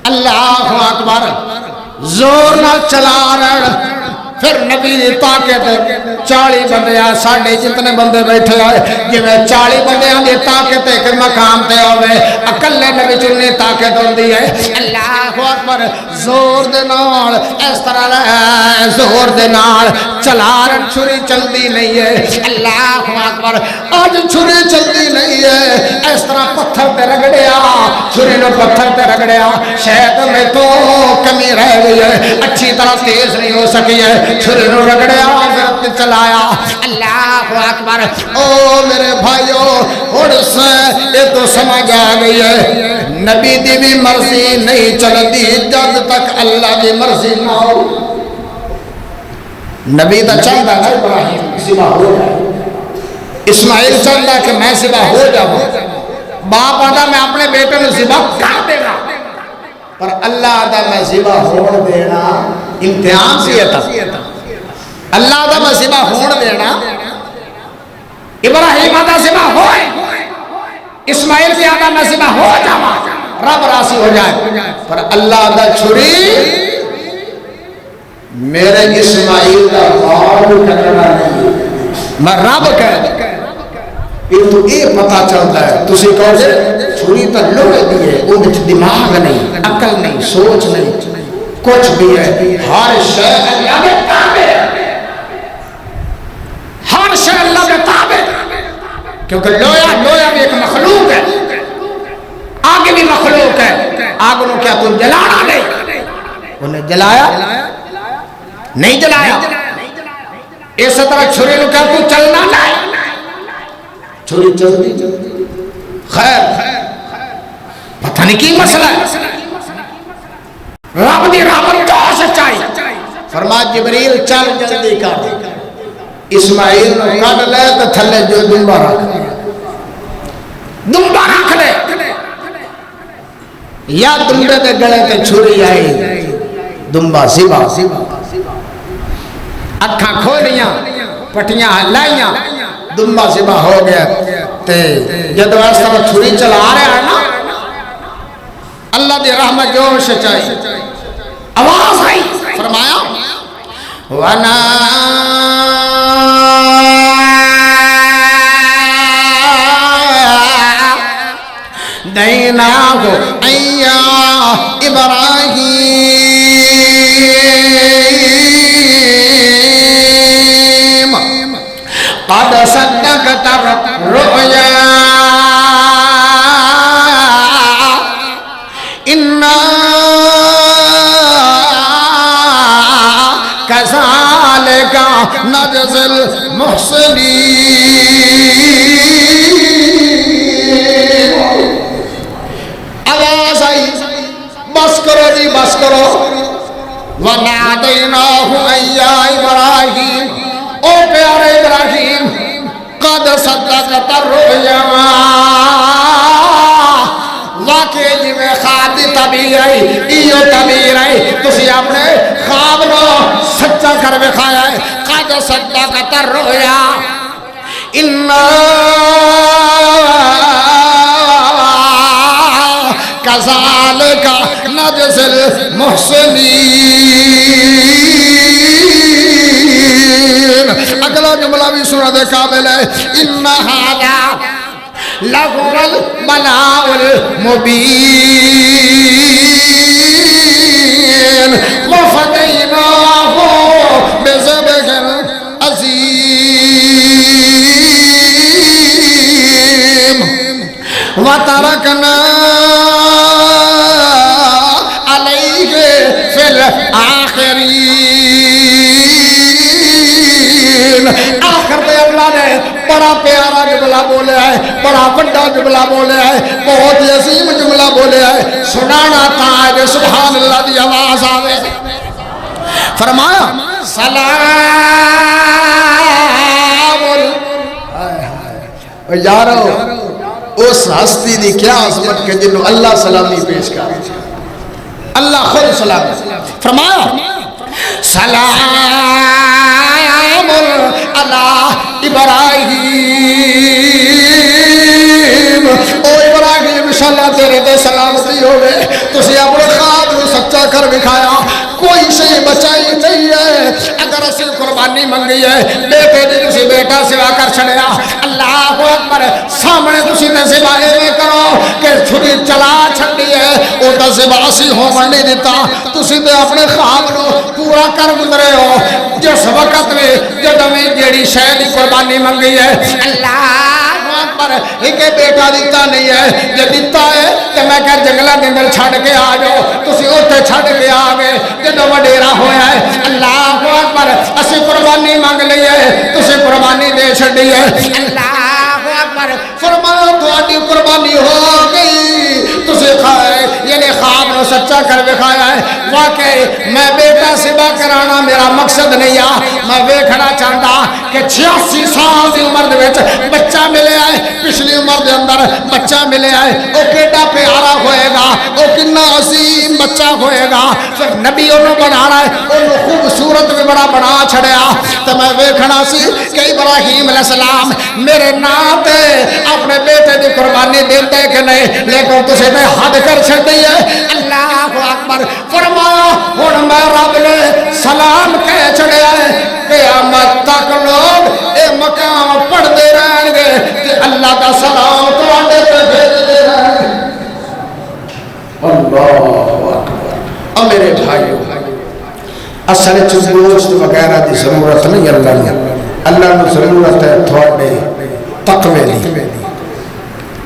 اللہ اکبر زور نہ چلا رہا پھر نبی دی طاقت 40 بندے ساڑھے جتنے بندے بیٹھے آئے جی میں 40 بندے دی طاقت ایک مقام تے ہوئے اکلے نبی چنی طاقت ہوندی ہے اللہ اکبر زور دے نال اس طرح رہے زور دے نال چلا رہا چھری چل دی نہیں ہے اللہ اکبر آج چھری چل دی نہیں ہے اس طرح پتھر تے رگڑیا چھری نو پتھر تے رگڑیا شاید میں تو کمی رہ گئی ہے اچھی طرح تیز نہیں ہو سکی ہے چھری نو رگڑیا پھر چلایا اللہ اکبر او میرے بھائیو اور سے یہ تو سمجھ آ گئی ہے نبی دی بھی مرضی نہیں چلتی جب تک اللہ دی مرضی نہ ہو نبی دا چاہتا ہے ابراہیم ذبح ہو جائے اسماعیل چاہتا کہ میں ذبح ہو جاؤں باپ آدھا میں اپنے بیٹے میں ذبح کر دینا پر اللہ آدھا میں ذبح ہون دینا امتحان سی ہے تھا اللہ آدھا میں ذبح ہون دینا ابراہیم آدھا ذبح ہوئے اسماعیل بھی آدھا میں ذبح ہو جاؤں رب راسی ہو جائے پر اللہ آدھا چھری میرے اسماعیل کا بال کرنا نہیں میں رب کہہ یہ تو یہ پتا چلتا ہے تسی کہو جے چھری تو لوڑے دی ہے اندھ دماغ نہیں عقل نہیں سوچ نہیں کچھ بھی ہے ہر شے اللہ کے تابع ہر شے اللہ کے تابع کیونکہ لویا بھی ایک مخلوق ہے آگ بھی مخلوق ہے آگ انہوں کیا تم جلانا نہیں انہیں جلایا نہیں جلایا اس طرح چھری نو کیا تم چلنا نہیں چھری چل دی خیر پتہ نہیں کی مسئلہ ہے رب دی رحمت کا سچائی فرما جبریل چل جلدی کر اسماعیل نو کڈ لے تے تھلے جو دمبا رکھ لے یا دمبے دے گلے تے چھری آئی دمبا سیبا اکھاں کھولیاں پٹیاں ہلائیاں دمبا سیبا ہو گیا تے جدو اس طرح چھری چلا رہے ہیں نا اللہ دی رحمت جوش چاہیے آواز آئی فرمایا وَنَا دَيْنَاهُ أَيَّا إِبْرَاهِيمَ قَدْ صَدَّقْتَ الرُّؤْيَا إِنَّا كَذَلِكَ نَجْزِي الْمُحْسِنِينَ آواز آئی بس کرو جی بس کرو وَنَادَيْنَاهُ أَيَّا إِبْرَاهِيمَ او پیارے ابراہیم قد صدقت الرؤيا واقعی جی میں خواب دی تعبیر آئی ایو تعبیر آئی تسی اپنے خواب نو سچا کر بکھایا ہے قد صدقت الرؤيا اِنَّا كَذَلِكَ نَجْزِي الْمُحْسِنِينَ اگلا جملہ بھی سنت قابل ہے اِنَّ هَذَا لَهُوَ الْبَلَاءُ الْمُبِينُ وَفَدَيْنَاهُ بِذِبْحٍ عَظِيمٍ وَتَرَكْنَا عَلَيْهِ فِي الْآخِرِينَ آخر میں اللہ نے بڑا پیارا جملہ بولے ہے بڑا بڑا جملہ بولے ہے بہت عظیم جملہ بولے ہے سنانا تھا کہ سبحان اللہ دی آواز آوے فرمایا سلام یارو اس ہستی دی کیا عظمت کے جنہوں اللہ سلامی پیش کر اللہ خود سلام فرمایا سلام علی ابراہیم او ابراہیم انشاءاللہ تیرے دے سلامتی ہوئے تسی اپنے خواب نو سچا کر بکھایا کوئی شئی بچائی نہیں ہے اگر اسی قربانی منگی ہے بیٹے دی تسی بیٹا سوا کر چھڑیا اللہ اکبر سامنے تسی نے سوا ایویں کرو کہ چھری چلا چھڑی ہے او تا سوا اسی ہو نہیں دیتا تسی تے اپنے خواب نو پورا کر گزرے ہو جس وقت میں جدوں میں جیڑی شے دی قربانی منگی ہے اللہ پر ایک بیٹا دیتا نہیں ہے یہ دیتا ہے کہ میں کہ جنگلہ کے اندر چھڑ کے آ جاؤ تسی اوتے چھڑ کے آ گئے جدوں وڈیرا ہویا ہے اللہ اکبر اسی قربانی مانگ لئی ہے تسی قربانی دے چھڈی ہے اللہ اکبر فرمایا تہاڈی قربانی ہو گئی تسی کھائے یعنی خواب نو سچا کر بکھایا ہے واقعی میں بیٹا سبا کرانا میرا مقصد نہیں ہے میں ویکھنا چاہتا کہ 86 سال دی عمر دے وچ بچہ ملے آئے پچھلی عمر دے اندر بچہ ملے آئے او کیڈا پیارا ہوئے گا او کنا عظیم بچہ ہوئے گا پھر نبی انہوں بنا رہا ہے انہوں خوبصورت بھی بڑا بنا چھڑیا تو میں ویکھنا سی کہ ابراہیم علیہ السلام میرے ناتے اپنے بیٹے دی قربانی دیتے کہ نہیں لیکن تسے میں حد کر چھڑ دی ہے اللہ اکبر فرمایا ہن میں رب نے سلام کہہ چھڑیا ہے قیامت تک لوگ اے مقام پڑھ دے رہیں گے کہ اللہ کا سلام تو آنے پہ بھیج دے رہیں گے اللہ اکبر اب میرے بھائیو اصل گوشت وغیرہ دی ضرورت نہیں اللہ نے ضرورت ہے تھوڑے تقوی دی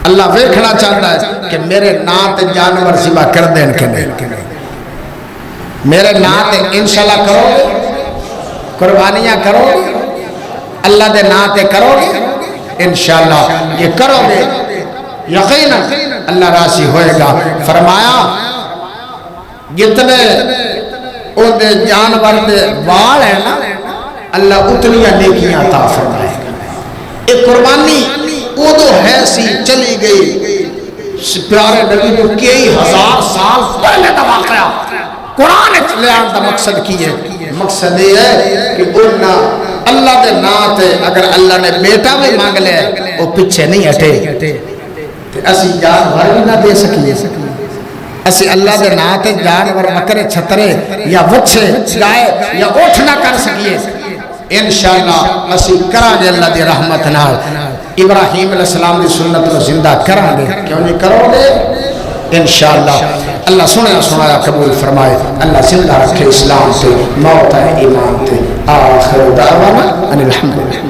اللہ ویکھنا چاہتا ہے کہ میرے نام تے جانور ذبح کر دین کے نہیں میرے نام تے انشاءاللہ کرو گے قربانیاں کرو گے اللہ دے نام تے کرو گے انشاءاللہ یہ کرو گے یقینا اللہ راضی ہوئے گا فرمایا جتنے او دے جانور دے وال ہے نا اللہ اتنی نیکیاں عطا فرمائے گا. ایک قربانی ادو ہے سی چلی گئی پیارے نبی تو کئی ہزار سال پہلے دا واقعہ قرآن لے آن دا مقصد کی ہے. مقصد یہ ہے کہ انہاں اللہ دے نا تے اگر اللہ نے بیٹا بھی مانگ لے وہ پیچھے نہیں ہٹے. اسی جانور بھی نہ دے سکیے اسی اللہ دے نا تے جانور بکرے چھترے یا وچھے گائے یا اٹھ نہ کر سکیے. انشاءاللہ اسی کرا گے اللہ دی رحمت نال ابراہیم علیہ السلام دی سنت کو زندہ کرا گے. کیوں نہیں کرو گے انشاءاللہ. اللہ سنیا سنایا قبول فرمائے. اللہ زندہ رکھے اسلام تے موت ہے ایمان تے. آخر دعوانا ان الحمدللہ.